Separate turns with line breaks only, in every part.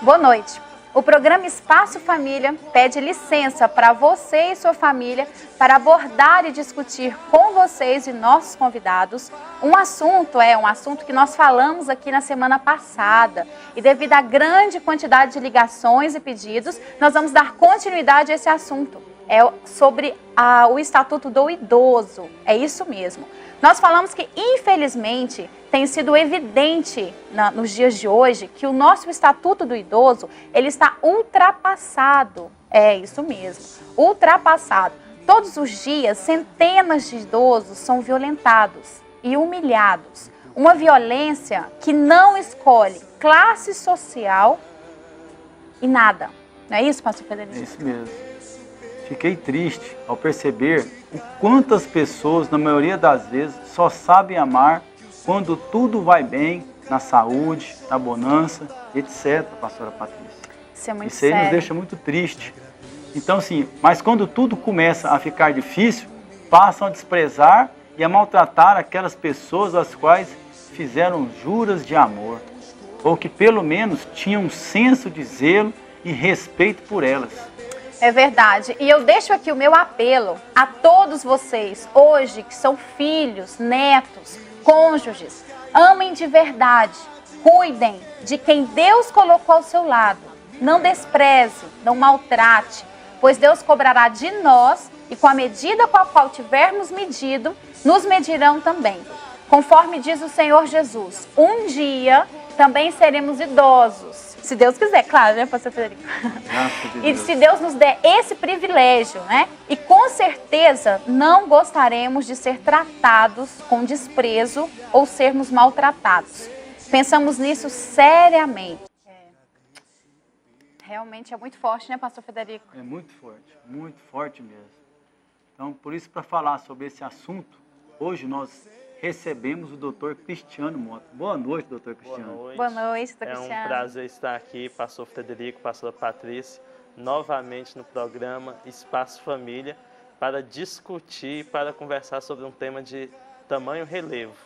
Boa noite. O programa Espaço Família pede licença para você e sua família para abordar e discutir com vocês e nossos convidados um assunto que nós falamos aqui na semana passada. E devido à grande quantidade de ligações e pedidos, nós vamos dar continuidade a esse assunto. É sobre o Estatuto do Idoso. É isso mesmo. Nós falamos que, infelizmente, tem sido evidente nos dias de hoje que o nosso Estatuto do Idoso, ele está ultrapassado. É isso mesmo, ultrapassado. Todos os dias, centenas de idosos são violentados e humilhados. Uma violência que não escolhe classe social e nada. Não é isso, pastor Federico?
É isso mesmo. Fiquei triste ao perceber o quantas pessoas, na maioria das vezes, só sabem amar quando tudo vai bem, na saúde, na bonança, etc., pastora Patrícia.
Isso é muito
Isso aí
sério.
nos deixa muito triste. Então, sim, mas quando tudo começa a ficar difícil, passam a desprezar e a maltratar aquelas pessoas às quais fizeram juras de amor, ou que pelo menos tinham um senso de zelo e respeito por elas.
É verdade. E eu deixo aqui o meu apelo a todos vocês, hoje, que são filhos, netos, cônjuges. Amem de verdade. Cuidem de quem Deus colocou ao seu lado. Não despreze, não maltrate, pois Deus cobrará de nós e com a medida com a qual tivermos medido, nos medirão também. Conforme diz o Senhor Jesus, um dia também seremos idosos. Se Deus quiser, claro, né, pastor Federico? E se Deus nos der esse privilégio, né? E com certeza não gostaremos de ser tratados com desprezo ou sermos maltratados. Pensamos nisso seriamente. Realmente é muito forte, né, pastor Federico?
É muito forte mesmo. Então, por isso, para falar sobre esse assunto, hoje nós recebemos o Dr. Cristiano Mota. Boa noite, Dr. Cristiano.
Boa noite.
Boa noite, Dr.
É
Cristiano.
um prazer estar aqui, pastor Federico, pastora Patrícia, novamente no programa Espaço Família, para discutir, para conversar sobre um tema de tamanho relevo.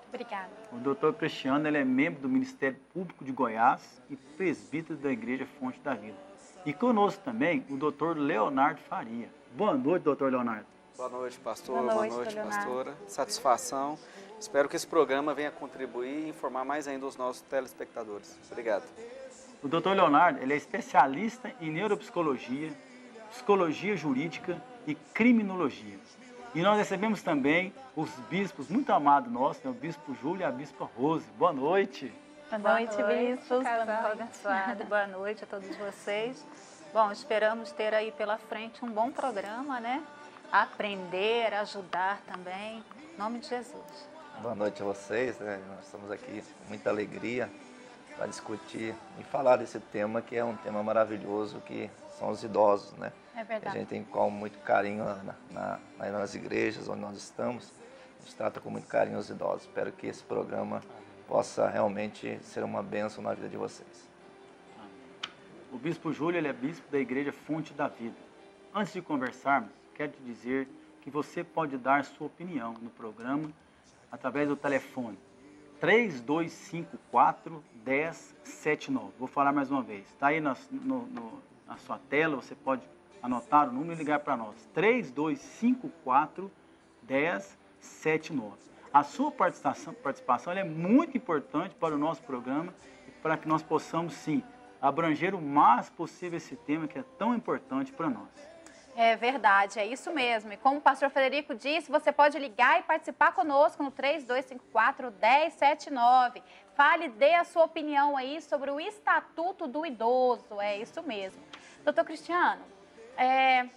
Obrigada.
O Dr. Cristiano ele é membro do Ministério Público de Goiás e presbítero da Igreja Fonte da Vida. E conosco também o Dr. Leonardo Faria. Boa noite, Dr. Leonardo.
Boa noite, pastor.
Boa noite,
pastora. Satisfação. Espero que esse programa venha contribuir e informar mais ainda os nossos telespectadores. Obrigado.
O Dr. Leonardo ele é especialista em neuropsicologia, psicologia jurídica e criminologia. E nós recebemos também os bispos muito amados nossos, né? O bispo Júlio e a bispa Rose. Boa noite.
Boa noite, bispos.
Casal abençoado. Boa noite a todos vocês. Bom, esperamos ter aí pela frente um bom programa, né? Aprender, ajudar também. Em nome de Jesus.
Boa noite a vocês, né? Nós estamos aqui com muita alegria para discutir e falar desse tema que é um tema maravilhoso, que são os idosos, né?
É verdade.
A gente tem com muito carinho nas igrejas onde nós estamos, a gente trata com muito carinho os idosos. Espero que esse programa possa realmente ser uma bênção na vida de vocês.
O bispo Júlio ele é bispo da Igreja Fonte da Vida. Antes de conversarmos, quero te dizer que você pode dar sua opinião no programa através do telefone 3254-1079. Vou falar mais uma vez. Está aí na sua tela, você pode anotar o número e ligar para nós. 3254-1079. A sua participação ela é muito importante para o nosso programa e para que nós possamos, sim, abranger o mais possível esse tema que é tão importante para nós.
É verdade, é isso mesmo. E como o pastor Federico disse, você pode ligar e participar conosco no 3254-1079. Fale, dê a sua opinião aí sobre o Estatuto do Idoso. É isso mesmo. Doutor Cristiano,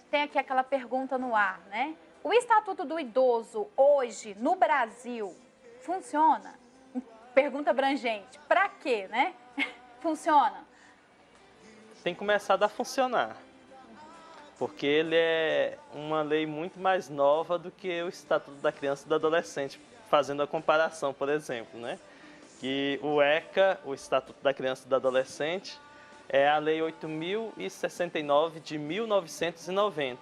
tem aqui aquela pergunta no ar, né? O Estatuto do Idoso hoje, no Brasil, funciona? Pergunta abrangente. Para quê, né? Funciona?
Tem começado a funcionar, porque ele é uma lei muito mais nova do que o Estatuto da Criança e do Adolescente, fazendo a comparação, por exemplo, né? Que o ECA, o Estatuto da Criança e do Adolescente, é a Lei 8.069 de 1990.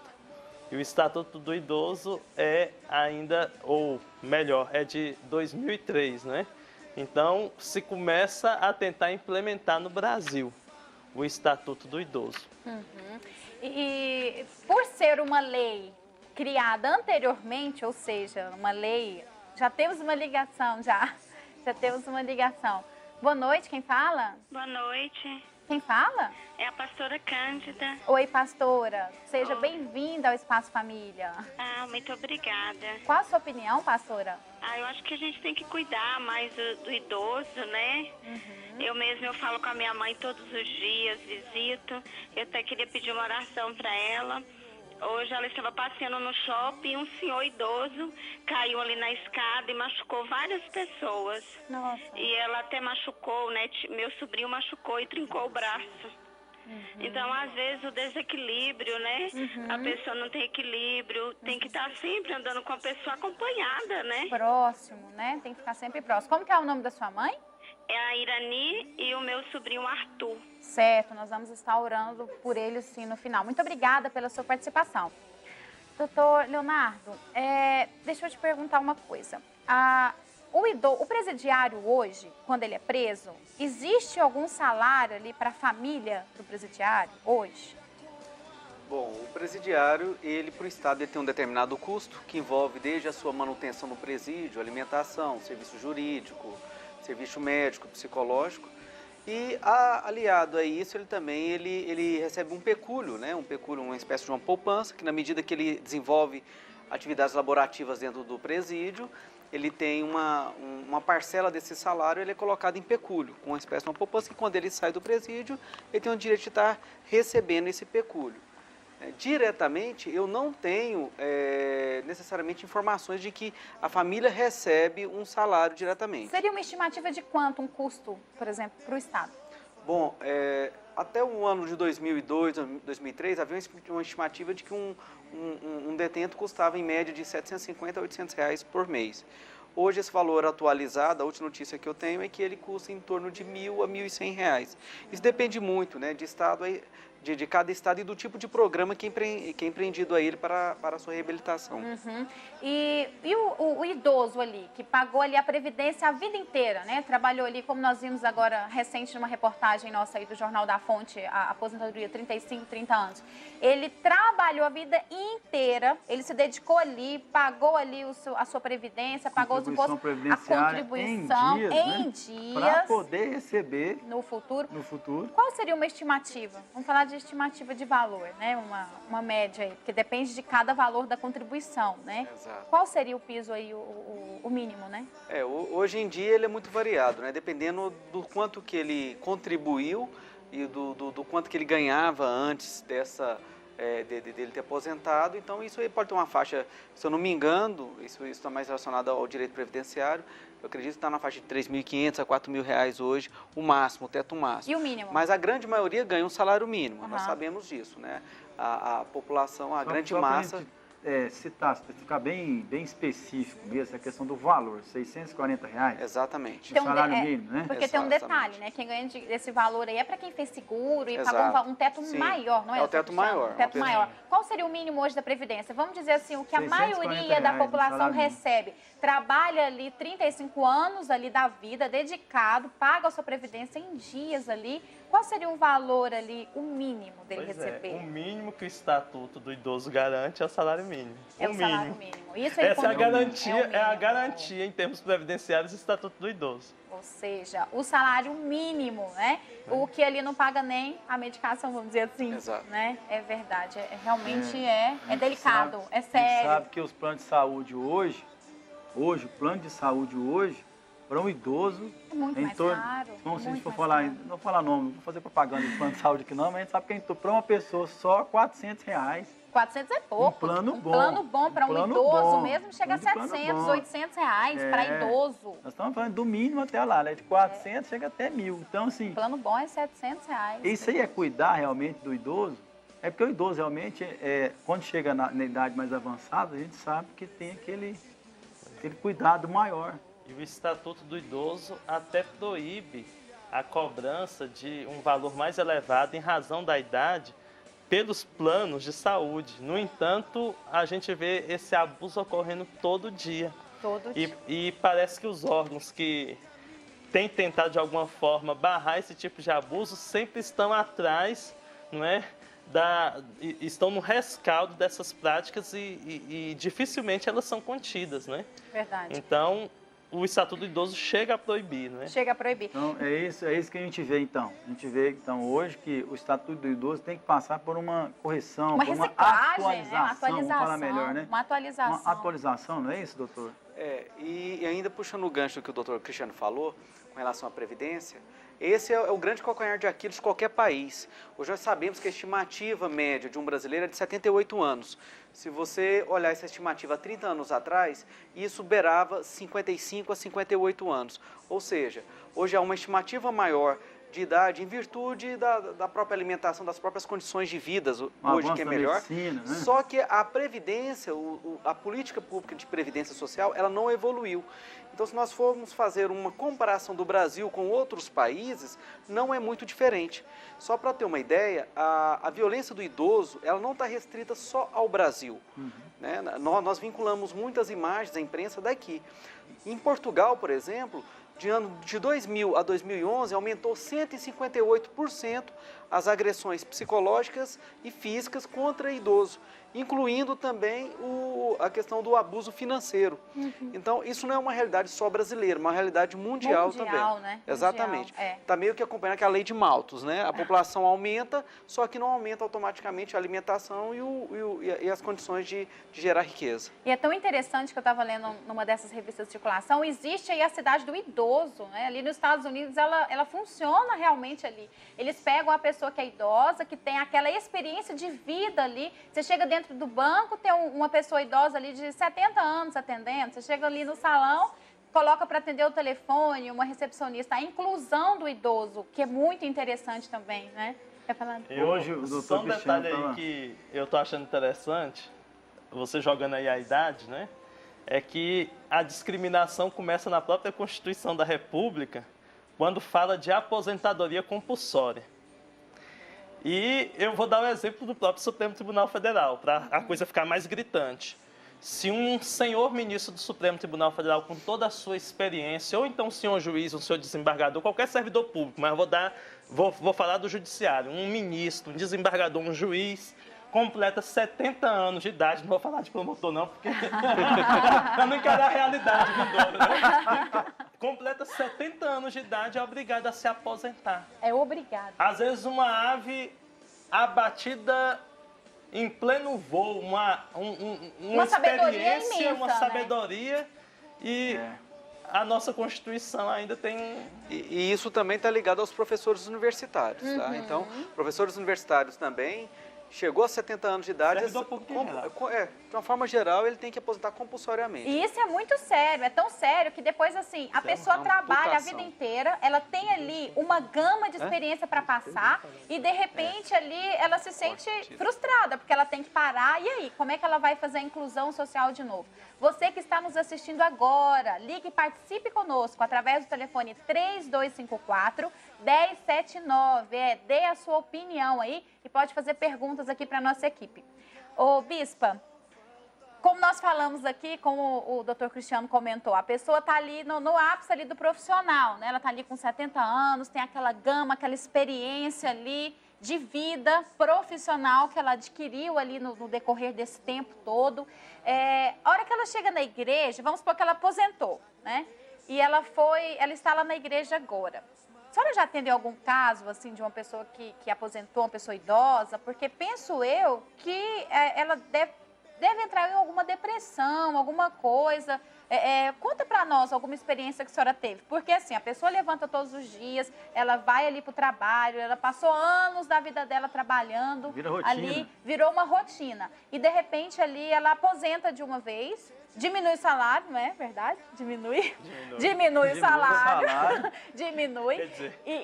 E o Estatuto do Idoso é ainda, ou melhor, é de 2003, né? Então, se começa a tentar implementar no Brasil. o Estatuto do Idoso.
E por ser uma lei criada anteriormente, ou seja, uma lei, já temos uma ligação, já temos uma ligação. Boa noite, quem fala?
Boa noite.
Quem fala?
É a pastora Cândida.
Oi, pastora. Seja bem-vinda ao Espaço Família.
Muito obrigada.
Qual a sua opinião, pastora?
Eu acho que a gente tem que cuidar mais do idoso, né? Eu mesma eu falo com a minha mãe todos os dias, visito. Eu até queria pedir uma oração para ela. Hoje ela estava passeando no shopping e um senhor idoso caiu ali na escada e machucou várias pessoas.
Nossa.
E ela até machucou, né? Meu sobrinho machucou e trincou o braço. Então, às vezes, o desequilíbrio, né? A pessoa não tem equilíbrio, tem que estar sempre andando com a pessoa acompanhada, né?
Próximo, né? Tem que ficar sempre próximo. Como que é o nome da sua mãe?
É a Irani e o meu sobrinho Arthur.
Certo, nós vamos estar orando por ele sim no final. Muito obrigada pela sua participação. Doutor Leonardo, deixa eu te perguntar uma coisa. O presidiário hoje, quando ele é preso, existe algum salário ali para a família do presidiário hoje?
Bom, o presidiário, ele para o Estado ele tem um determinado custo que envolve desde a sua manutenção no presídio, alimentação, serviço jurídico, serviço médico, psicológico. E aliado a isso, ele também ele recebe um pecúlio, né? Um pecúlio, uma espécie de uma poupança, que na medida que ele desenvolve atividades laborativas dentro do presídio, ele tem uma parcela desse salário, ele é colocado em pecúlio, com uma espécie de uma poupança, que quando ele sai do presídio, ele tem o direito de estar recebendo esse pecúlio. Diretamente, eu não tenho necessariamente informações de que a família recebe um salário diretamente.
Seria uma estimativa de quanto um custo, por exemplo, para o Estado?
Bom, até o ano de 2002, 2003, havia uma estimativa de que um detento custava em média de R$ 750 a R$ 800 por mês. Hoje esse valor atualizado, a última notícia que eu tenho é que ele custa em torno de R$ 1.000 a R$ 1.100. Isso depende muito, né, de cada estado e do tipo de programa que é empreendido a ele para a sua reabilitação.
E o idoso ali, que pagou ali a Previdência a vida inteira, né? Trabalhou ali, como nós vimos agora recente numa reportagem nossa aí do Jornal da Fonte, a aposentadoria 35, 30 anos. Ele trabalhou a vida inteira, ele se dedicou ali, pagou ali a sua Previdência, pagou os impostos, a contribuição em dias,
para poder receber
no futuro.
Qual
seria uma estimativa? Vamos falar de estimativa de valor, né? Uma média aí, porque depende de cada valor da contribuição, né?
Exato.
Qual seria o piso aí, o mínimo, né?
Hoje em dia ele é muito variado, né? Dependendo do quanto que ele contribuiu e do quanto que ele ganhava antes dele ter aposentado. Então isso aí pode ter uma faixa, se eu não me engano, isso está mais relacionado ao direito previdenciário, eu acredito que está na faixa de R$ 3.500 a R$ 4.000 hoje, o teto máximo.
E o mínimo?
Mas a grande maioria ganha um salário mínimo, nós sabemos disso, né? A população, a grande massa...
citar, ficar bem específico mesmo, essa questão do valor, R$ 640.
Exatamente.
O salário mínimo, né?
Porque tem um detalhe, né? Quem ganha esse valor aí é para quem fez seguro e pagou um teto maior, não é?
É o teto maior.
Teto maior. Qual seria o mínimo hoje da Previdência? Vamos dizer assim, o que a maioria da população recebe. Trabalha ali 35 anos ali da vida, dedicado, paga a sua Previdência em dias ali. Qual seria o valor ali, o mínimo dele receber?
O mínimo que o Estatuto do Idoso garante é o salário mínimo.
É o salário mínimo. Isso
Essa é a garantia em termos previdenciários do Estatuto do Idoso.
Ou seja, o salário mínimo, né? O que ali não paga nem a medicação, vamos dizer assim.
Exato.
Né? É verdade. Realmente é delicado, é sério.
A gente sabe que os planos de saúde hoje, o plano de saúde hoje, para um idoso,
é muito mais caro.
Como se a gente for falar, não vou falar nome, não vou fazer propaganda de plano de saúde aqui não, mas a gente sabe que para uma pessoa só R$ 400.
400 é pouco.
Um plano bom.
Um plano bom para um idoso mesmo chega a 700, 800 reais para idoso.
Nós estamos falando do mínimo até lá, né? De 400 chega até 1.000. Então, assim...
O plano bom é 700 reais.
Isso aí é cuidar realmente do idoso. É porque o idoso realmente, quando chega na idade mais avançada, a gente sabe que tem aquele cuidado maior.
E o Estatuto do Idoso até proíbe a cobrança de um valor mais elevado em razão da idade pelos planos de saúde. No entanto, a gente vê esse abuso ocorrendo todo dia.
Todo dia.
E parece que os órgãos que tem tentado de alguma forma barrar esse tipo de abuso sempre estão atrás, não é? Estão no rescaldo dessas práticas e dificilmente elas são contidas, né?
Verdade.
Então, o Estatuto do Idoso chega a proibir, né?
Chega a proibir.
Então, é isso que a gente vê, então. A gente vê, então, hoje que o Estatuto do Idoso tem que passar por uma correção,
Uma
por uma
reciclagem, né? Uma
atualização, vamos falar melhor, né?
Uma atualização.
Uma atualização, não é isso, doutor?
E ainda puxando o gancho que o doutor Cristiano falou, com relação à Previdência, esse é o grande calcanhar de Aquiles de qualquer país. Hoje nós sabemos que a estimativa média de um brasileiro é de 78 anos. Se você olhar essa estimativa há 30 anos atrás, isso beirava 55 a 58 anos. Ou seja, hoje há uma estimativa maior de idade em virtude da própria alimentação, das próprias condições de vida hoje que é melhor.
Medicina, né?
Só que a Previdência, a política pública de Previdência Social, ela não evoluiu. Então, se nós formos fazer uma comparação do Brasil com outros países, não é muito diferente. Só para ter uma ideia, a violência do idoso, ela não está restrita só ao Brasil. Né? Nós vinculamos muitas imagens da imprensa daqui. Em Portugal, por exemplo, de 2000 a 2011, aumentou 158% as agressões psicológicas e físicas contra idoso, incluindo também a questão do abuso financeiro. Então, isso não é uma realidade só brasileira, uma realidade mundial também.
Né?
Exatamente.
Mundial,
Está meio que acompanhando aquela lei de Malthus, né? A população aumenta, só que não aumenta automaticamente a alimentação e as condições de gerar riqueza.
E é tão interessante que eu estava lendo numa dessas revistas de circulação, existe aí a cidade do idoso, né? Ali nos Estados Unidos ela funciona realmente ali. Eles pegam a pessoa que é idosa, que tem aquela experiência de vida ali. Você chega dentro do banco, tem uma pessoa idosa ali de 70 anos atendendo, você chega ali no salão, coloca para atender o telefone, uma recepcionista, a inclusão do idoso, que é muito interessante também, né? Quer falar?
E hoje o doutor
Só um detalhe
Cristiano
aí que eu tô achando interessante, você jogando aí a idade, né? É que a discriminação começa na própria Constituição da República, quando fala de aposentadoria compulsória. E eu vou dar o exemplo do próprio Supremo Tribunal Federal, para a coisa ficar mais gritante. Se um senhor ministro do Supremo Tribunal Federal, com toda a sua experiência, ou então um senhor juiz, um senhor desembargador, qualquer servidor público, mas vou falar do judiciário, um ministro, um desembargador, um juiz, completa 70 anos de idade, não vou falar de promotor não, porque para não encarar a realidade do dono, né? Completa 70 anos de idade, é obrigado a se aposentar.
É obrigado.
Às vezes uma ave abatida em pleno voo, uma
sabedoria
experiência,
imensa,
uma
né?
sabedoria e a nossa Constituição ainda tem...
E isso também está ligado aos professores universitários, tá? Então, professores universitários também... Chegou a 70 anos de idade,
Servidor público em geral.
De uma forma geral, ele tem que aposentar compulsoriamente.
E isso é muito sério, é tão sério que depois, assim, a pessoa
uma
trabalha a
amputação.
vida inteira, ela tem ali uma gama de experiência para passar e, de repente, ali ela se sente frustrada, porque ela tem que parar. E aí, como é que ela vai fazer a inclusão social de novo? Você que está nos assistindo agora, ligue e participe conosco através do telefone 3254-1079. Dê a sua opinião aí e pode fazer perguntas aqui para a nossa equipe. Ô, Bispa, como nós falamos aqui, como o doutor Cristiano comentou, a pessoa está ali no ápice ali do profissional, né? Ela está ali com 70 anos, tem aquela gama, aquela experiência ali de vida profissional que ela adquiriu ali no decorrer desse tempo todo. A hora que ela chega na igreja, vamos supor que ela aposentou, né? E ela está lá na igreja agora. A senhora já atendeu algum caso, assim, de uma pessoa que aposentou, uma pessoa idosa? Porque penso eu que ela deve entrar em alguma depressão, alguma coisa. Conta para nós alguma experiência que a senhora teve. Porque, assim, a pessoa levanta todos os dias, ela vai ali para o trabalho, ela passou anos da vida dela trabalhando.
Vira rotina.
Ali, virou uma rotina. E, de repente, ali, ela aposenta de uma vez. Diminui o salário, não é verdade? Diminui o salário. Diminui.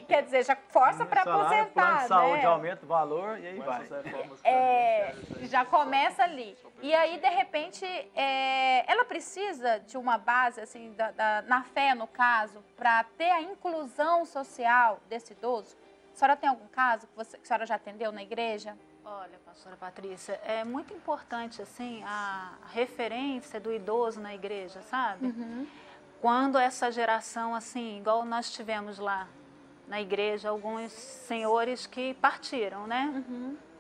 Quer dizer, já força para aposentar,
plano de saúde
né?
aumenta o valor e aí vai.
Já começa ali. E aí, de repente, ela precisa de uma base, assim, na fé, no caso, para ter a inclusão social desse idoso? A senhora tem algum caso que a senhora já atendeu na igreja?
Olha, pastora Patrícia, é muito importante, assim, a referência do idoso na igreja, sabe? quando essa geração, assim, igual nós tivemos lá na igreja, alguns senhores que partiram, né?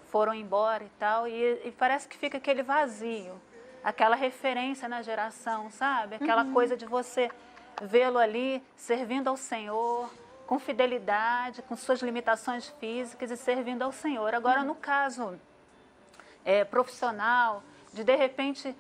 Foram embora e tal, e parece que fica aquele vazio, aquela referência na geração, sabe? Aquela coisa de você vê-lo ali servindo ao Senhor, com fidelidade, com suas limitações físicas e servindo ao Senhor. Agora, no caso profissional, de repente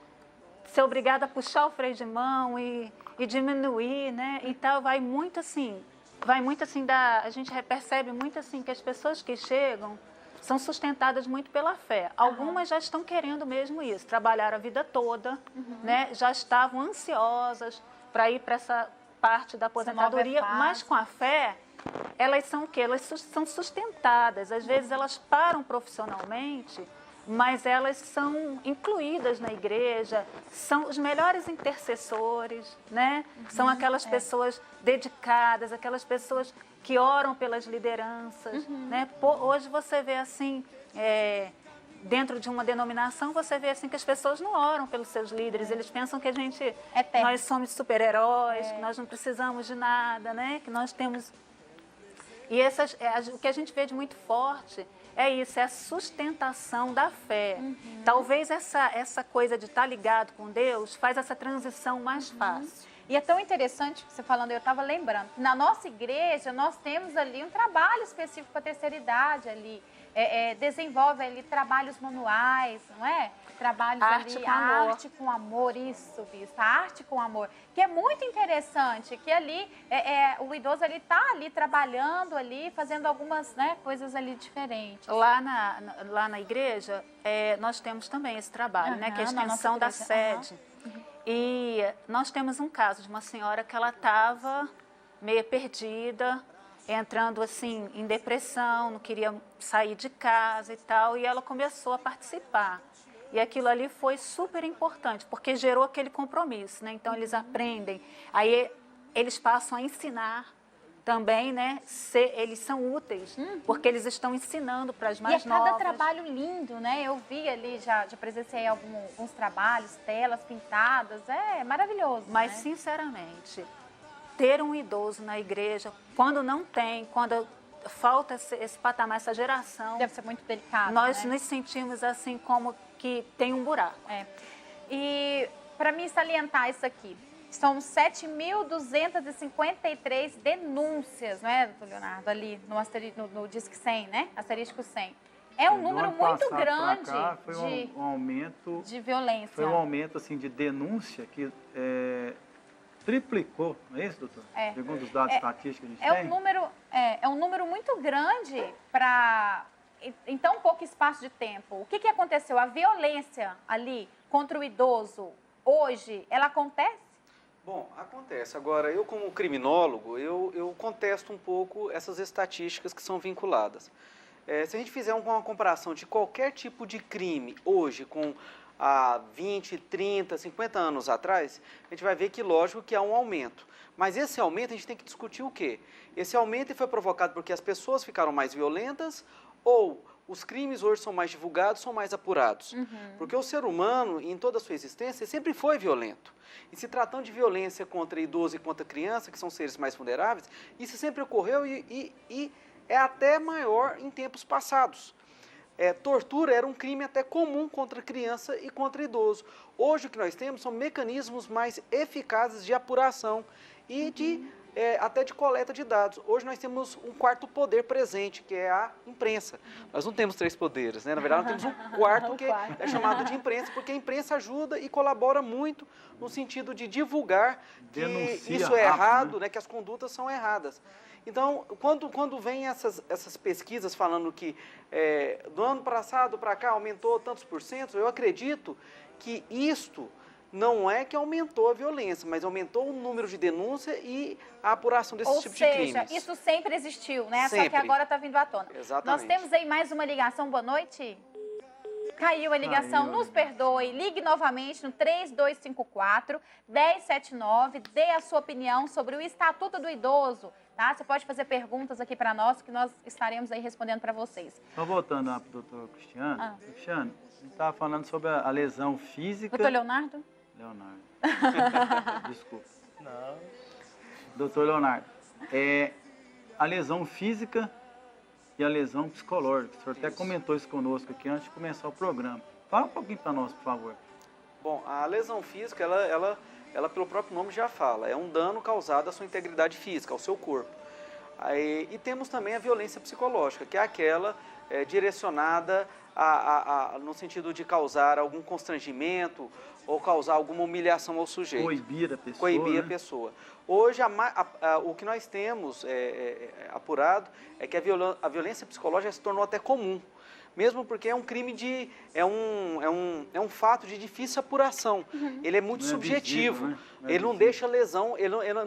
ser obrigada a puxar o freio de mão e diminuir, né? E tal, vai muito assim, a gente percebe muito assim que as pessoas que chegam são sustentadas muito pela fé. Algumas já estão querendo mesmo isso, trabalharam a vida toda, né? Já estavam ansiosas para ir para essa parte da aposentadoria, mas com a fé, elas são o quê? Elas são sustentadas. Às vezes elas param profissionalmente, mas elas são incluídas na igreja, são os melhores intercessores, né? São aquelas pessoas dedicadas, aquelas pessoas que oram pelas lideranças, né? Hoje você vê assim, dentro de uma denominação, você vê assim que as pessoas não oram pelos seus líderes, eles pensam que nós somos super-heróis, que nós não precisamos de nada, né? Que nós temos... E o que a gente vê de muito forte é isso, é a sustentação da fé. Talvez essa coisa de estar ligado com Deus faz essa transição mais fácil.
E é tão interessante que você falando, eu estava lembrando, na nossa igreja nós temos ali um trabalho específico para a terceira idade ali, desenvolve ali trabalhos manuais, não é? Trabalhos
arte
ali,
com amor.
arte com amor, isso, Bispo, arte com amor, que é muito interessante, que ali o idoso ele está ali trabalhando ali, fazendo algumas, né, coisas ali diferentes.
Lá na igreja, nós temos também esse trabalho, né, que é a extensão da sede. E nós temos um caso de uma senhora que ela estava meio perdida, entrando assim em depressão, não queria sair de casa e tal, e ela começou a participar. E aquilo ali foi super importante, porque gerou aquele compromisso, né? Então eles aprendem, aí eles passam a ensinar também, né? Eles são úteis, porque eles estão ensinando para as mais novas.
E é cada trabalho lindo, né? Eu vi ali, já presenciei alguns trabalhos, telas pintadas, é maravilhoso.
Mas,
né?
Sinceramente, ter um idoso na igreja, quando não tem, quando falta esse patamar, essa geração...
Deve ser muito delicado,
nós
né?
nos sentimos assim como que tem um buraco.
E para mim salientar isso aqui, são 7.253 denúncias, não é, doutor Leonardo, ali no Disque 100, né? Asterisco 100. É um número muito grande
foi um aumento
de violência.
Foi um aumento assim, de denúncia que triplicou, não é isso, doutor? Segundo os dados estatísticos que a gente tem.
É um número muito grande para em tão pouco espaço de tempo. O que aconteceu? A violência ali contra o idoso, hoje, ela acontece?
Bom, acontece. Agora, eu como criminólogo, eu contesto um pouco essas estatísticas que são vinculadas. Se a gente fizer uma comparação de qualquer tipo de crime hoje com há 20, 30, 50 anos atrás, a gente vai ver que, lógico, que há um aumento. Mas esse aumento a gente tem que discutir o quê? Esse aumento foi provocado porque as pessoas ficaram mais violentas ou os crimes hoje são mais divulgados, são mais apurados. Porque o ser humano, em toda a sua existência, sempre foi violento. E se tratando de violência contra idoso e contra criança, que são seres mais vulneráveis, isso sempre ocorreu e é até maior em tempos passados. Tortura era um crime até comum contra criança e contra idoso. Hoje o que nós temos são mecanismos mais eficazes de apuração e até de coleta de dados. Hoje nós temos um quarto poder presente, que é a imprensa. Nós não temos 3 poderes, né? Na verdade, nós temos um quarto que é chamado de imprensa, porque a imprensa ajuda e colabora muito no sentido de divulgar que isso é errado, né? Que as condutas são erradas. Então, quando vem essas pesquisas falando que do ano passado para cá aumentou tantos por cento, eu acredito que isto não é que aumentou a violência, mas aumentou o número de denúncia e a apuração desse tipo de crimes.
Ou seja, isso sempre existiu, né?
Sempre.
Só que agora está vindo à tona.
Exatamente.
Nós temos aí mais uma ligação. Boa noite. Caiu a ligação, nos perdoe. Ligue novamente no 3254-1079. Dê a sua opinião sobre o Estatuto do Idoso. Tá? Você pode fazer perguntas aqui para nós, que nós estaremos aí respondendo para vocês.
Então, voltando lá para o doutor Cristiano. Cristiano, a gente estava falando sobre a lesão física...
Doutor Leonardo?
Leonardo. Desculpa.
Não.
Doutor Leonardo, a lesão física e a lesão psicológica. O senhor até comentou isso conosco aqui antes de começar o programa. Fala um pouquinho para nós, por favor.
Bom, a lesão física, ela pelo próprio nome já fala, é um dano causado à sua integridade física, ao seu corpo. E temos também a violência psicológica, que é aquela direcionada no sentido de causar algum constrangimento ou causar alguma humilhação ao sujeito.
Coibir a pessoa.
Coibir
né?
a pessoa. Hoje, o que nós temos apurado é que a violência psicológica se tornou até comum. Mesmo porque é um crime é um fato de difícil apuração. Ele é muito
Não é
subjetivo.
visível, né? Não é
Ele não
visível.
deixa lesão,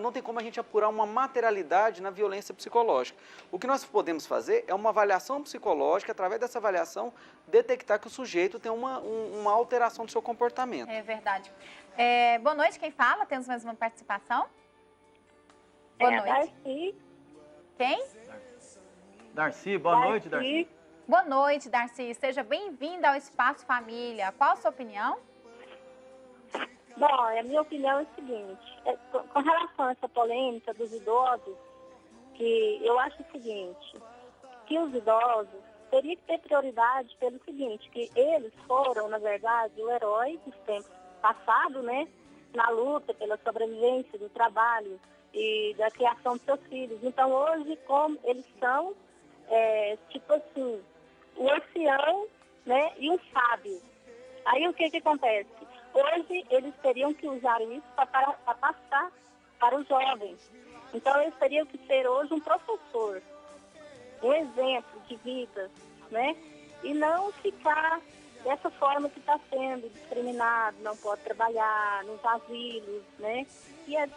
não tem como a gente apurar uma materialidade na violência psicológica. O que nós podemos fazer é uma avaliação psicológica, através dessa avaliação, detectar que o sujeito tem uma alteração do seu comportamento.
É verdade. Boa noite, quem fala? Temos mais uma participação? Boa noite.
Darcy.
Quem?
Darcy, boa noite, Darcy.
Boa noite, Darcy. Seja bem-vinda ao Espaço Família. Qual a sua opinião?
Bom, a minha opinião é o seguinte, com relação a essa polêmica dos idosos, que eu acho o seguinte, que os idosos teriam que ter prioridade pelo seguinte, que eles foram, na verdade, o herói dos tempos passados, né, na luta pela sobrevivência do trabalho e da criação dos seus filhos. Então, hoje, como eles são, tipo assim, o ancião, né, e um sábio. Aí o que acontece? Hoje eles teriam que usar isso para passar para os jovens. Então eles teriam que ser hoje um professor, um exemplo de vida, né? E não ficar dessa forma que está sendo discriminado, não pode trabalhar nos asilos, né? E etc.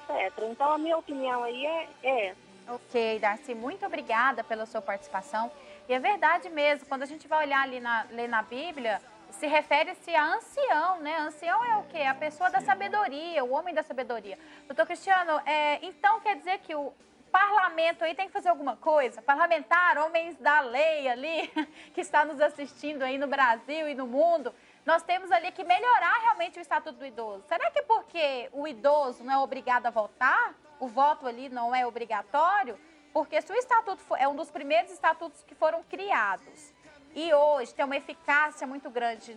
Então a minha opinião aí é
Ok, Darcy, muito obrigada pela sua participação. E é verdade mesmo, quando a gente vai olhar ali ler na Bíblia, se refere-se a ancião, né? Ancião é o quê? A pessoa da sabedoria, o homem da sabedoria. Doutor Cristiano, então quer dizer que o parlamento aí tem que fazer alguma coisa? Parlamentar, homens da lei ali, que está nos assistindo aí no Brasil e no mundo, nós temos ali que melhorar realmente o Estatuto do Idoso. Será que é porque o idoso não é obrigado a votar? O voto ali não é obrigatório? Porque se o Estatuto é um dos primeiros estatutos que foram criados e hoje tem uma eficácia muito grande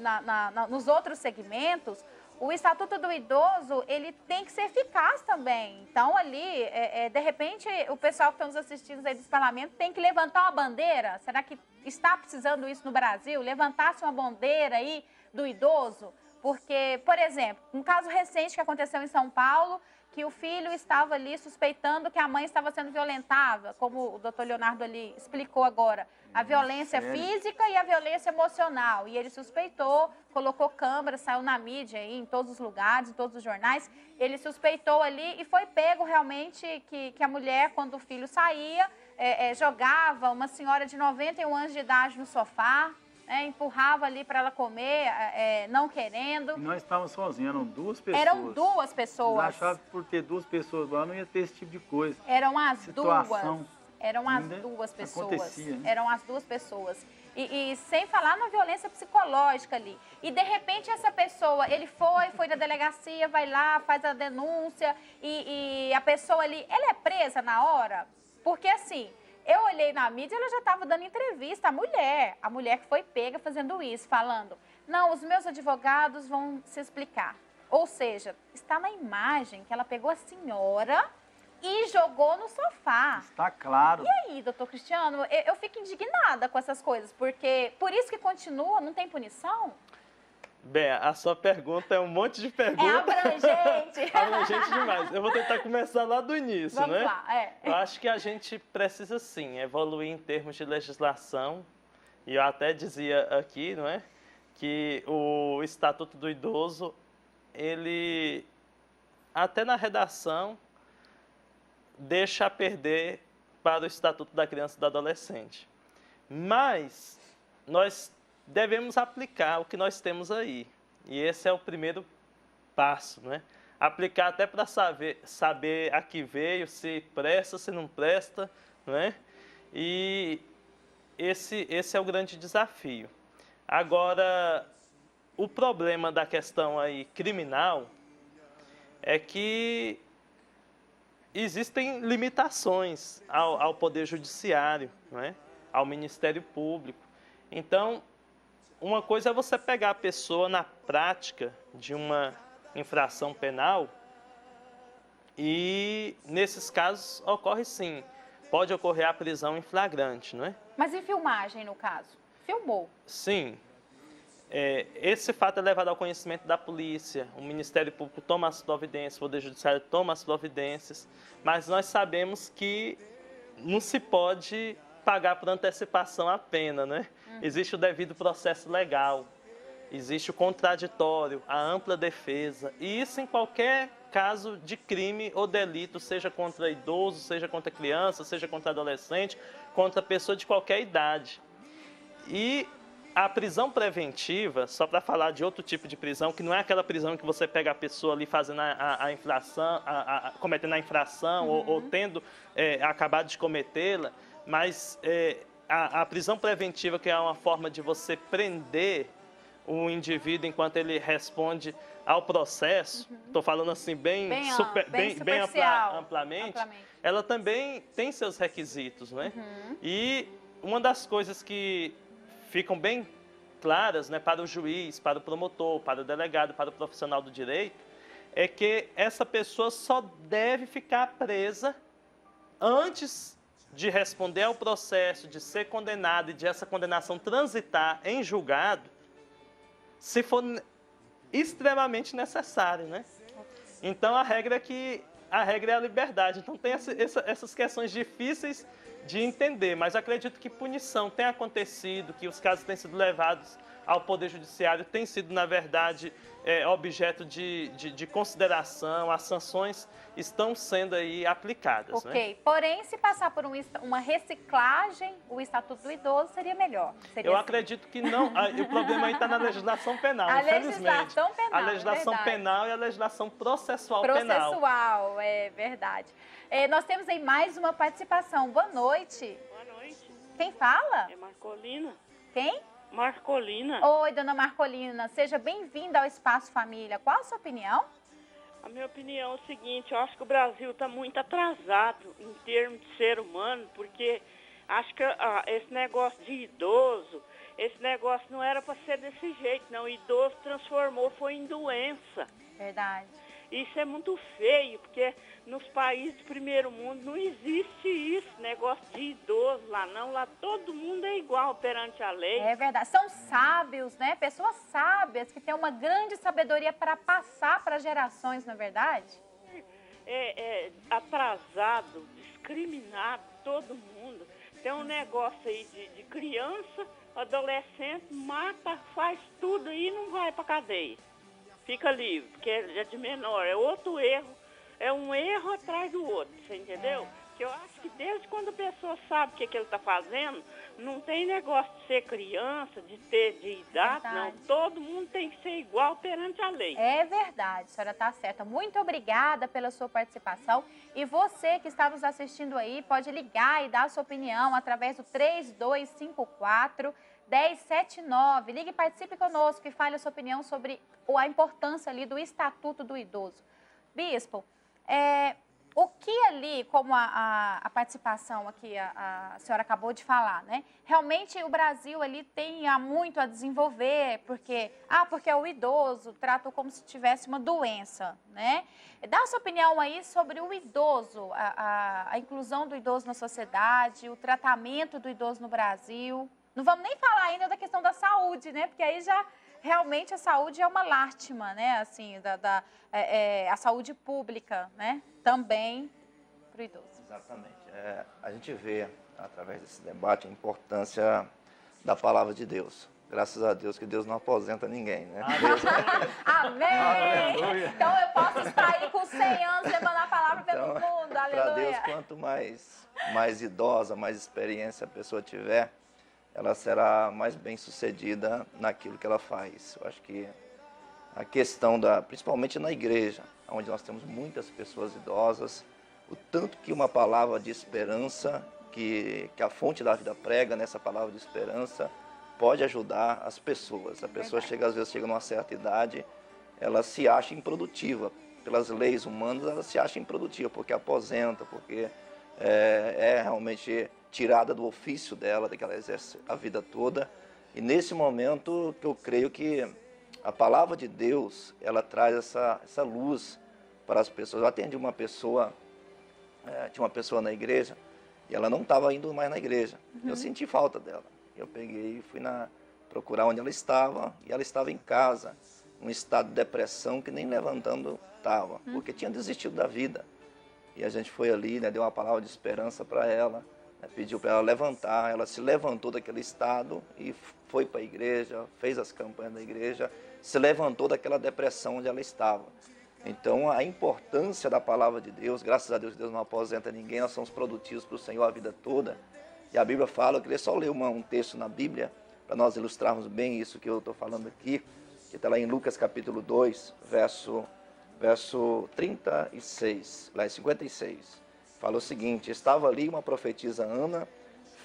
nos outros segmentos, o Estatuto do Idoso, ele tem que ser eficaz também. Então, ali, de repente, o pessoal que está nos assistindo aí desse parlamento tem que levantar uma bandeira. Será que está precisando isso no Brasil? Levantar-se uma bandeira aí do idoso? Porque, por exemplo, um caso recente que aconteceu em São Paulo, que o filho estava ali suspeitando que a mãe estava sendo violentada, como o doutor Leonardo ali explicou agora, a violência física e a violência emocional. E ele suspeitou, colocou câmera, saiu na mídia, aí, em todos os lugares, em todos os jornais. Ele suspeitou ali e foi pego realmente que a mulher, quando o filho saía, jogava uma senhora de 91 anos de idade no sofá, empurrava ali para ela comer, não querendo.
E nós estávamos sozinhos, eram duas pessoas.
Eram duas pessoas.
Eles achavam que por ter duas pessoas lá não ia ter esse tipo de coisa.
Eram as
Situação
duas. Eram as
ainda
duas pessoas.
acontecia, né?
Eram as duas pessoas. E sem falar na violência psicológica ali. E de repente essa pessoa, ele foi na delegacia, vai lá, faz a denúncia e a pessoa ali, ela é presa na hora? Porque assim, eu olhei na mídia, ela já estava dando entrevista, a mulher que foi pega fazendo isso, falando, não, os meus advogados vão se explicar. Ou seja, está na imagem que ela pegou a senhora e jogou no sofá.
Está claro.
E aí, doutor Cristiano, eu fico indignada com essas coisas, porque por isso que continua, não tem punição?
Bem, a sua pergunta é um monte de perguntas.
É abrangente.
Abrangente demais. Eu vou tentar começar lá do início,
Vamos
né?
lá,
Eu acho que a gente precisa, sim, evoluir em termos de legislação. E eu até dizia aqui, não é? Que o Estatuto do Idoso, ele, até na redação, deixa a perder para o Estatuto da Criança e do Adolescente. Mas nós devemos aplicar o que nós temos aí. E esse é o primeiro passo, né? Aplicar até para saber a que veio, se presta, se não presta, não é? E esse é o grande desafio. Agora, o problema da questão aí criminal é que existem limitações ao Poder Judiciário, não é? Ao Ministério Público. Então, uma coisa é você pegar a pessoa na prática de uma infração penal e, nesses casos, ocorre sim. Pode ocorrer a prisão em flagrante, não é?
Mas em filmagem, no caso? Filmou?
Sim. Esse fato é levado ao conhecimento da polícia, o Ministério Público toma as providências, o Poder Judiciário toma as providências, mas nós sabemos que não se pode pagar por antecipação a pena, né? Existe o devido processo legal, existe o contraditório, a ampla defesa, e isso em qualquer caso de crime ou delito, seja contra idoso, seja contra criança, seja contra adolescente, contra pessoa de qualquer idade. E a prisão preventiva, só para falar de outro tipo de prisão, que não é aquela prisão que você pega a pessoa ali fazendo a infração, cometendo a infração ou tendo acabado de cometê-la, mas a prisão preventiva, que é uma forma de você prender o indivíduo enquanto ele responde ao processo, estou falando assim bem amplamente, ela também tem seus requisitos, né? E uma das coisas que ficam bem claras, né, para o juiz, para o promotor, para o delegado, para o profissional do direito, é que essa pessoa só deve ficar presa antes de responder ao processo, de ser condenado e de essa condenação transitar em julgado, se for extremamente necessário, né? Então a regra é a liberdade. Então tem essas questões difíceis de entender, mas acredito que punição tem acontecido, que os casos têm sido levados ao Poder Judiciário, tem sido, na verdade, objeto de consideração, as sanções estão sendo aí aplicadas.
Ok,
né?
Porém, se passar por uma reciclagem, o Estatuto do Idoso seria melhor.
Eu acredito que não, o problema aí está na legislação penal, infelizmente.
Legislação penal,
a legislação penal e a legislação penal.
Processual, é verdade. Nós temos aí mais uma participação. Boa noite.
Boa noite.
Quem fala?
É Marcolina.
Quem?
Marcolina.
Oi, dona Marcolina. Seja bem-vinda ao Espaço Família. Qual a sua opinião?
A minha opinião é o seguinte, eu acho que o Brasil está muito atrasado em termos de ser humano, porque acho que esse negócio de idoso, esse negócio não era para ser desse jeito, não. O idoso transformou, foi em doença.
Verdade.
Isso é muito feio, porque nos países do primeiro mundo não existe isso, negócio de idoso lá não. Lá todo mundo é igual perante a lei.
É verdade. São sábios, né? Pessoas sábias que têm uma grande sabedoria para passar para gerações, não é verdade?
Atrasado, discriminado, todo mundo. Tem um negócio aí de criança, adolescente, mata, faz tudo aí e não vai para cadeia. Fica livre, porque é de menor, é outro erro, é um erro atrás do outro, você entendeu? Que eu acho que desde quando a pessoa sabe o que ele está fazendo, não tem negócio de ser criança, de ter de idade, não. Todo mundo tem que ser igual perante a lei.
É verdade, a senhora está certa. Muito obrigada pela sua participação. E você que está nos assistindo aí, pode ligar e dar a sua opinião através do 3254-1079. Ligue e participe conosco e fale a sua opinião sobre a importância ali do Estatuto do Idoso. Bispo, o que ali, como a participação aqui, a senhora acabou de falar, né? Realmente o Brasil ali tem muito a desenvolver, porque o idoso trata como se tivesse uma doença, né? Dá a sua opinião aí sobre o idoso, a inclusão do idoso na sociedade, o tratamento do idoso no Brasil. Não vamos nem falar ainda da questão da saúde, né? Porque aí já realmente a saúde é uma lástima, né? Assim, a saúde pública, né? Também para o idoso.
Exatamente. A gente vê, através desse debate, a importância da palavra de Deus. Graças a Deus que Deus não aposenta ninguém, né?
Amém! Então eu posso estar aí com 100 anos levando a palavra pelo mundo. Aleluia!
Para Deus, quanto mais idosa, mais experiência a pessoa tiver, ela será mais bem sucedida naquilo que ela faz. Eu acho que a questão principalmente na igreja, onde nós temos muitas pessoas idosas, o tanto que uma palavra de esperança, que a fonte da vida prega nessa palavra de esperança, pode ajudar as pessoas. A pessoa às vezes chega numa certa idade, ela se acha improdutiva, pelas leis humanas, ela se acha improdutiva, porque aposenta, porque é realmente tirada do ofício dela, que ela exerce a vida toda. E nesse momento que eu creio que a palavra de Deus, ela traz essa luz para as pessoas. Eu atendi uma pessoa, tinha uma pessoa na igreja, e ela não estava indo mais na igreja. Eu senti falta dela. Eu peguei e fui procurar onde ela estava, e ela estava em casa, num estado de depressão que nem levantando estava, porque tinha desistido da vida. E a gente foi ali, né, deu uma palavra de esperança para ela, né, pediu para ela levantar, ela se levantou daquele estado e foi para a igreja, fez as campanhas da igreja, se levantou daquela depressão onde ela estava. Então, a importância da palavra de Deus, graças a Deus, Deus não aposenta ninguém, nós somos produtivos para o Senhor a vida toda. E a Bíblia fala, eu queria só ler um texto na Bíblia, para nós ilustrarmos bem isso que eu estou falando aqui, que está lá em Lucas capítulo 2, verso 36, lá em 56. Fala o seguinte: estava ali uma profetisa Ana,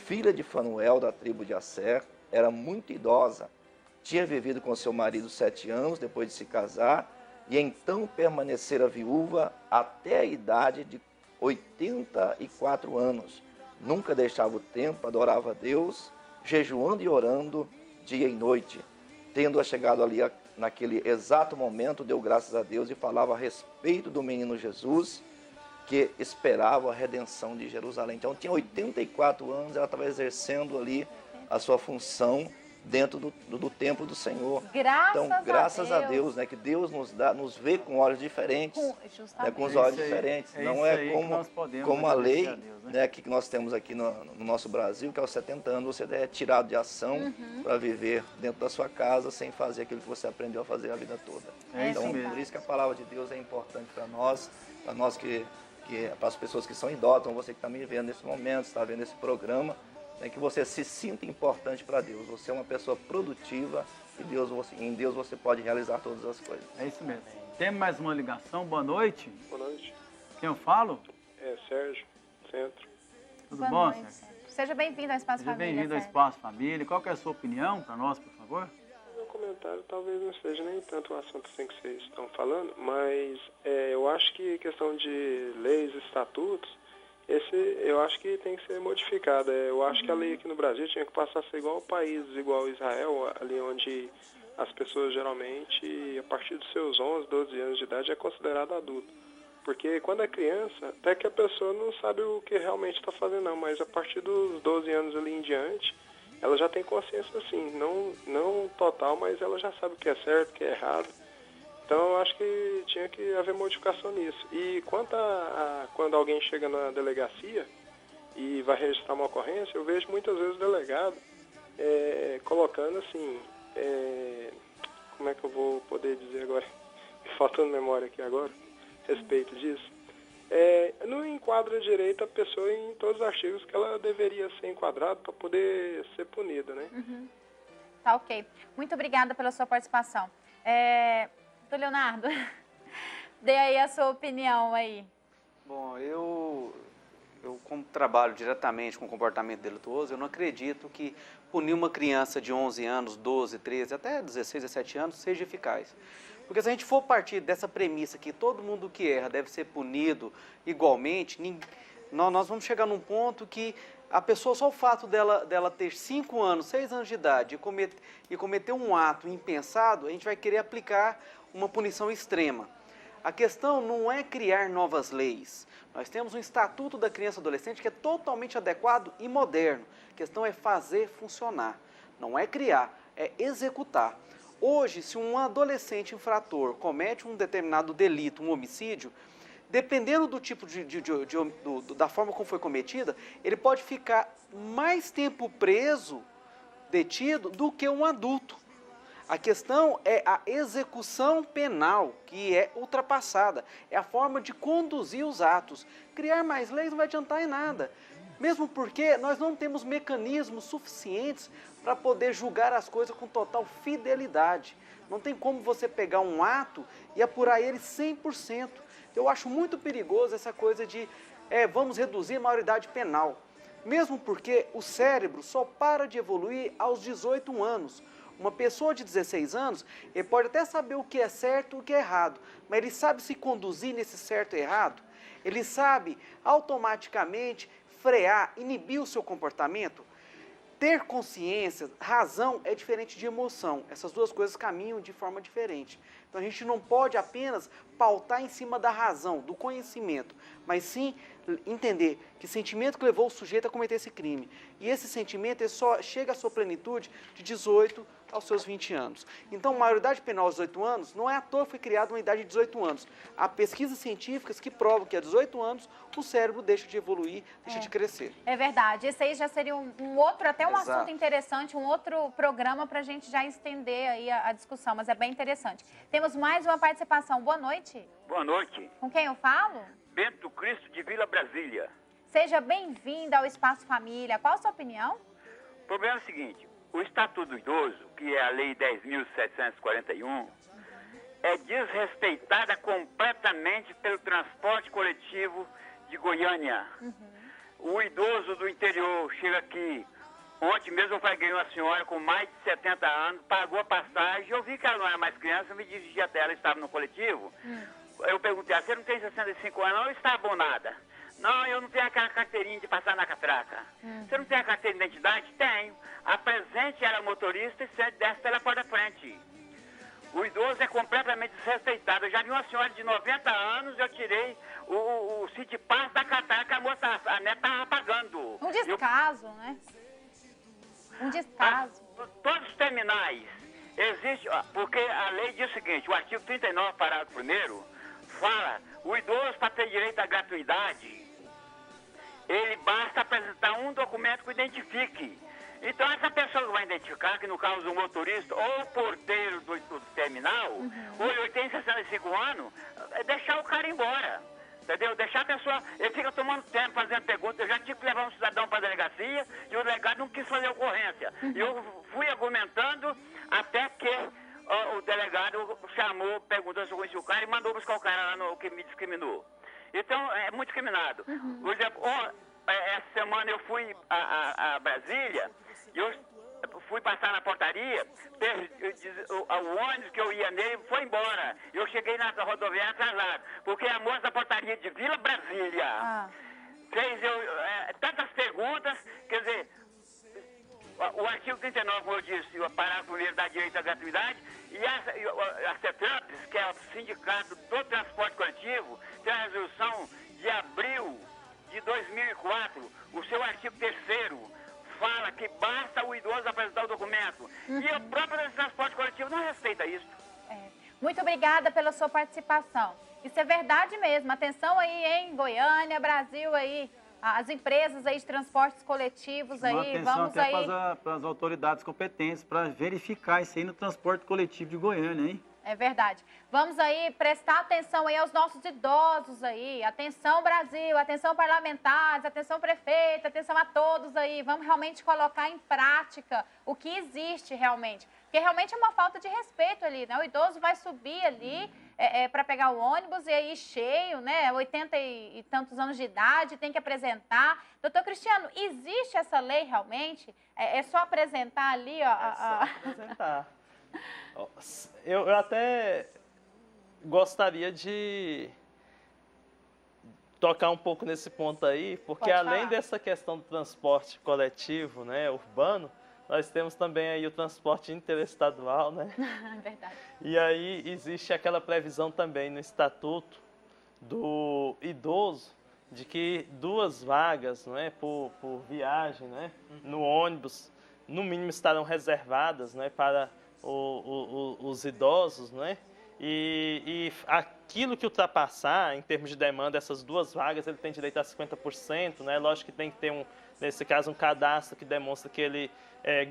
filha de Fanuel, da tribo de Asser, era muito idosa, tinha vivido com seu marido 7 anos depois de se casar, e então permanecera viúva até a idade de 84 anos. Nunca deixava o tempo, adorava a Deus, jejuando e orando dia e noite. Tendo chegado ali naquele exato momento, deu graças a Deus e falava a respeito do menino Jesus, que esperava a redenção de Jerusalém. Então tinha 84 anos, ela estava exercendo ali a sua função dentro do templo do Senhor. Graças a Deus, né, que Deus nos vê com olhos diferentes, né, com os olhos diferentes. Não é como a lei, Deus, né, que nós temos aqui no nosso Brasil, que aos 70 anos você é tirado de ação para viver dentro da sua casa sem fazer aquilo que você aprendeu a fazer a vida toda. Então, por isso que a palavra de Deus é importante para nós para as pessoas que são idosas, você que está me vendo nesse momento, está vendo esse programa, né, que você se sinta importante para Deus. Você é uma pessoa produtiva e em Deus você pode realizar todas as coisas.
É isso mesmo. Temos mais uma ligação. Boa noite.
Boa noite.
Quem eu falo?
É Sérgio, Centro.
Tudo bom, Sérgio?
Seja bem-vindo ao Espaço Família.
Seja bem-vindo ao Espaço Família. Qual que é a sua opinião para nós, por favor?
Meu comentário talvez não seja nem tanto o assunto assim que vocês estão falando, mas eu acho que questão de leis e estatutos, eu acho que tem que ser modificado. Eu acho que a lei aqui no Brasil tinha que passar a ser igual ao país, igual a Israel, ali onde as pessoas geralmente, a partir dos seus 11, 12 anos de idade, é considerado adulto. Porque quando é criança, até que a pessoa não sabe o que realmente está fazendo, não, mas a partir dos 12 anos ali em diante, ela já tem consciência assim, não total, mas ela já sabe o que é certo, o que é errado. Então eu acho que tinha que haver modificação nisso. E quanto a quando alguém chega na delegacia e vai registrar uma ocorrência, eu vejo muitas vezes o delegado colocando assim, como é que eu vou poder dizer agora, me faltando memória aqui agora, a respeito disso, não enquadra direito a pessoa em todos os artigos que ela deveria ser enquadrada para poder ser punida, né?
Tá ok. Muito obrigada pela sua participação. Doutor Leonardo, dê aí a sua opinião aí.
Bom, eu como trabalho diretamente com comportamento delituoso, eu não acredito que punir uma criança de 11 anos, 12, 13, até 16, 17 anos seja eficaz. Porque se a gente for partir dessa premissa que todo mundo que erra deve ser punido igualmente, nós vamos chegar num ponto que a pessoa, só o fato dela ter 5 anos, 6 anos de idade e cometer um ato impensado, a gente vai querer aplicar uma punição extrema. A questão não é criar novas leis. Nós temos um Estatuto da Criança e Adolescente que é totalmente adequado e moderno. A questão é fazer funcionar. Não é criar, é executar. Hoje, se um adolescente infrator comete um determinado delito, um homicídio, dependendo do tipo da forma como foi cometida, ele pode ficar mais tempo preso, detido, do que um adulto. A questão é a execução penal, que é ultrapassada. É a forma de conduzir os atos. Criar mais leis não vai adiantar em nada. Mesmo porque nós não temos mecanismos suficientes para poder julgar as coisas com total fidelidade. Não tem como você pegar um ato e apurar ele 100%. Eu acho muito perigoso essa coisa de vamos reduzir a maioridade penal. Mesmo porque o cérebro só para de evoluir aos 18 anos. Uma pessoa de 16 anos, ele pode até saber o que é certo e o que é errado, mas ele sabe se conduzir nesse certo e errado? Ele sabe automaticamente frear, inibir o seu comportamento? Ter consciência, razão é diferente de emoção. Essas duas coisas caminham de forma diferente. Então a gente não pode apenas pautar em cima da razão, do conhecimento, mas sim entender que sentimento que levou o sujeito a cometer esse crime. E esse sentimento ele só chega à sua plenitude de 18 aos seus 20 anos. Então, a maioridade penal aos 18 anos, não é à toa que foi criada uma idade de 18 anos. Há pesquisas científicas que provam que a 18 anos o cérebro deixa de evoluir, deixa de crescer.
É verdade. Esse aí já seria um outro, até um
Exato.
assunto interessante, um outro programa para a gente já estender aí a discussão, mas é bem interessante. Temos mais uma participação. Boa noite.
Boa noite.
Com quem eu falo?
Bento Cristo de Vila Brasília.
Seja bem-vinda ao Espaço Família. Qual a sua opinião?
O problema é o seguinte, o Estatuto do Idoso, que é a Lei 10.741, é desrespeitada completamente pelo transporte coletivo de Goiânia. O idoso do interior chega aqui. Ontem mesmo eu peguei uma senhora com mais de 70 anos, pagou a passagem, eu vi que ela não era mais criança, eu me dirigi até ela, estava no coletivo. Eu perguntei, você não tem 65 anos, não? Está abonada. Não, eu não tenho aquela carteirinha de passar na catraca. Você não tem a carteira de identidade? Tenho. Apresente ela ao motorista e você desce pela porta da frente. O idoso é completamente desrespeitado. Eu já vi uma senhora de 90 anos, eu tirei o City Pass da catraca, a neta estava pagando.
Um descaso, né? Um descaso.
Todos os terminais existe, porque a lei diz o seguinte, o artigo 39, parágrafo 1º, fala, o idoso para ter direito à gratuidade, ele basta apresentar um documento que identifique. Então essa pessoa que vai identificar, que no caso o motorista ou o porteiro do terminal, ou ele tem 65 anos, é deixar o cara embora. Entendeu? Deixar a pessoa, ele fica tomando tempo fazendo perguntas. Eu já tive que levar um cidadão para a delegacia e o delegado não quis fazer ocorrência. E eu fui argumentando até que o delegado chamou, perguntou se eu conhecia o cara e mandou buscar o cara lá no que me discriminou. Então, é muito discriminado. Por exemplo, essa semana eu fui a Brasília e eu fui passar na portaria, o ônibus que eu ia nele foi embora. Eu cheguei na rodoviária atrasado, porque a moça da portaria de Vila Brasília fez tantas perguntas, quer dizer, o artigo 39, como eu disse, o parágrafo 1º dá direito à gratuidade, e a CETRANS, que é o sindicato do transporte coletivo, tem a resolução de abril de 2004, o seu artigo 3º, fala que basta o idoso apresentar o documento. E o próprio transporte coletivo não respeita isso.
Muito obrigada pela sua participação. Isso é verdade mesmo. Atenção aí em Goiânia, Brasil aí, as empresas aí de transportes coletivos aí.
Atenção
Vamos
até
aí.
para as autoridades competentes para verificar isso aí no transporte coletivo de Goiânia, hein?
É verdade. Vamos aí prestar atenção aí aos nossos idosos aí. Atenção Brasil, atenção parlamentares, atenção prefeito, atenção a todos aí. Vamos realmente colocar em prática o que existe realmente. Porque realmente é uma falta de respeito ali, né? O idoso vai subir ali para pegar o ônibus e aí cheio, né? 80 e tantos anos de idade, tem que apresentar. Doutor Cristiano, existe essa lei realmente? É só apresentar ali, ó.
É só apresentar. Eu até gostaria de tocar um pouco nesse ponto aí, porque além dessa questão do transporte coletivo, né, urbano, nós temos também aí o transporte interestadual, né?
Verdade.
E aí existe aquela previsão também no Estatuto do Idoso, de que 2 vagas, não é, por viagem, né, no ônibus, no mínimo estarão reservadas, né, para os idosos, né? E aquilo que ultrapassar, em termos de demanda, essas 2 vagas, ele tem direito a 50%, né? Lógico que tem que ter, nesse caso, um cadastro que demonstra que ele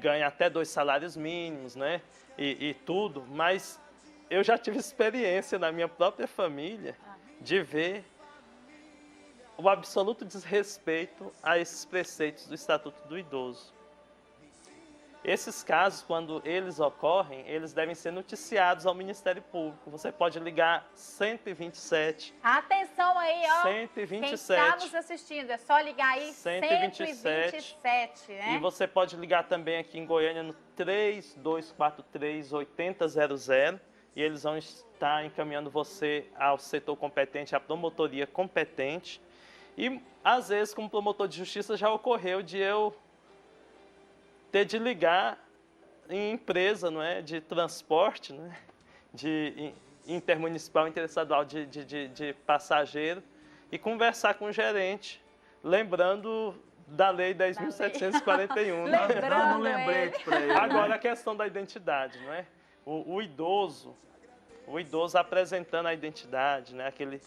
ganha até 2 salários mínimos, né? E tudo, mas eu já tive experiência na minha própria família de ver o absoluto desrespeito a esses preceitos do Estatuto do Idoso. Esses casos, quando eles ocorrem, eles devem ser noticiados ao Ministério Público. Você pode ligar 127.
Atenção aí, ó.
127.
Quem está nos assistindo, é só ligar aí 127, né?
E você pode ligar também aqui em Goiânia no 3243-8000 e eles vão estar encaminhando você ao setor competente, à promotoria competente. E, às vezes, como promotor de justiça, já ocorreu de eu ter de ligar em empresa, não é, de transporte, né, de intermunicipal, interestadual de passageiro e conversar com o gerente, lembrando da Lei 10.741.
Né?
Dando um lembrete para ele.
Agora a questão da identidade, não é? O idoso apresentando a identidade, né, aquele...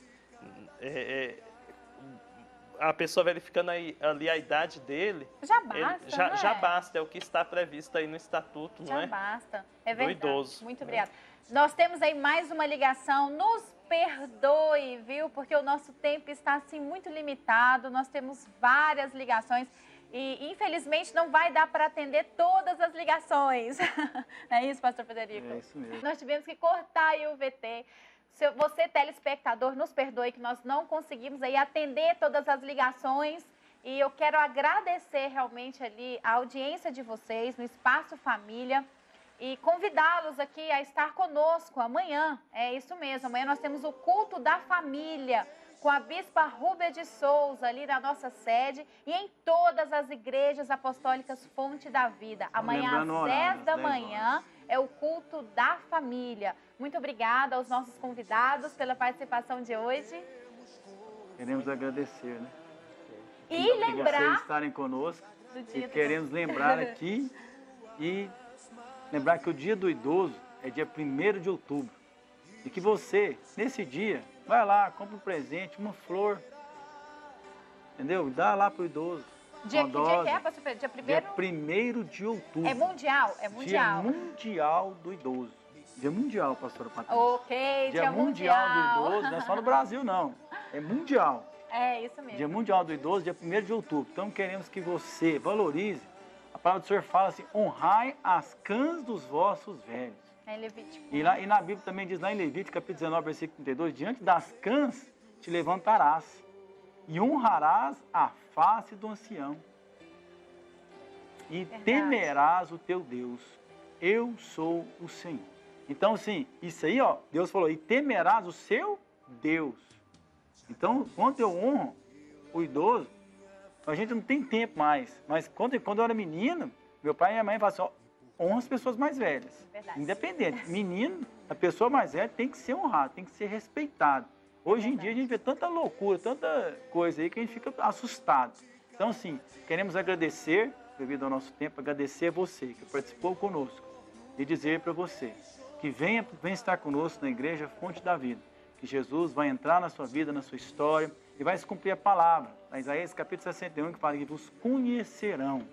a pessoa verificando ali a idade dele,
já basta,
já basta, é o que está previsto aí no estatuto, não é?
Já basta, é verdade.
Do idoso.
Muito obrigada. Nós temos aí mais uma ligação, nos perdoe, viu? Porque o nosso tempo está assim muito limitado, nós temos várias ligações e infelizmente não vai dar para atender todas as ligações. É isso, pastor Frederico?
É isso mesmo.
Nós tivemos que cortar aí o VT. Você, telespectador, nos perdoe que nós não conseguimos aí atender todas as ligações e eu quero agradecer realmente ali a audiência de vocês no Espaço Família e convidá-los aqui a estar conosco amanhã. É isso mesmo, amanhã nós temos o Culto da Família com a Bispa Rúbia de Souza ali na nossa sede e em todas as igrejas apostólicas Fonte da Vida. Amanhã às 10 da manhã é o Culto da Família. Muito obrigada aos nossos convidados pela participação de hoje.
Queremos agradecer, né?
E
por
lembrar...
vocês estarem conosco. E queremos lembrar aqui e lembrar que o Dia do Idoso é dia 1º de outubro. E que você, nesse dia, vai lá, compra um presente, uma flor. Entendeu? Dá lá pro idoso.
Que dia que é, pastor Pedro? Dia 1º?
Dia 1º de outubro.
É mundial? É mundial.
Dia mundial do idoso. Dia mundial, pastora Patrícia.
Ok,
dia mundial do idoso, não é só no Brasil, não. É mundial.
É, isso mesmo.
Dia mundial do idoso, dia 1º de outubro. Então, queremos que você valorize. A palavra do Senhor fala assim, honrai as cãs dos vossos velhos.
É Levítico.
E na Bíblia também diz, lá em Levítico, capítulo 19, versículo 32, diante das cãs te levantarás e honrarás a face do ancião. E temerás o teu Deus. Eu sou o Senhor. Então, assim, isso aí, ó, Deus falou, e temerás o seu Deus. Então, quando eu honro o idoso, a gente não tem tempo mais. Mas quando eu era menino, meu pai e minha mãe falavam assim, ó, honra as pessoas mais velhas.
Verdade.
Independente. Menino, a pessoa mais velha tem que ser honrada, tem que ser respeitada. Hoje em dia a gente vê tanta loucura, tanta coisa aí que a gente fica assustado. Então, assim, queremos agradecer, devido ao nosso tempo, agradecer a você que participou conosco e dizer para você que venha estar conosco na igreja Fonte da Vida, que Jesus vai entrar na sua vida, na sua história e vai se cumprir a palavra, na Isaías capítulo 61, que fala que vos conhecerão.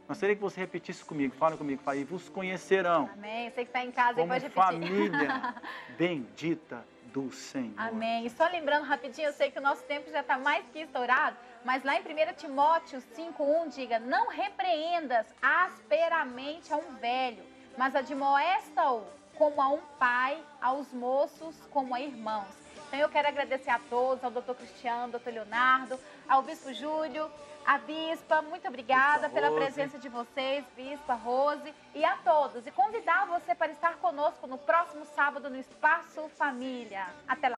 Gostaria que você repetisse comigo, fala comigo, fala, e vos conhecerão.
Amém, você que está em casa e pode repetir.
Família bendita do Senhor.
Amém. E só lembrando rapidinho, eu sei que o nosso tempo já está mais que estourado, mas lá em 1 Timóteo 5:1 diga, não repreendas asperamente a um velho, mas admoesta-o como a um pai, aos moços como a irmãos. Então eu quero agradecer a todos, ao doutor Cristiano, doutor Leonardo, ao bispo Júlio, a bispa, muito obrigada pela presença de vocês, bispa Rose, e a todos. E convidar você para estar conosco no próximo sábado no Espaço Família. Até lá.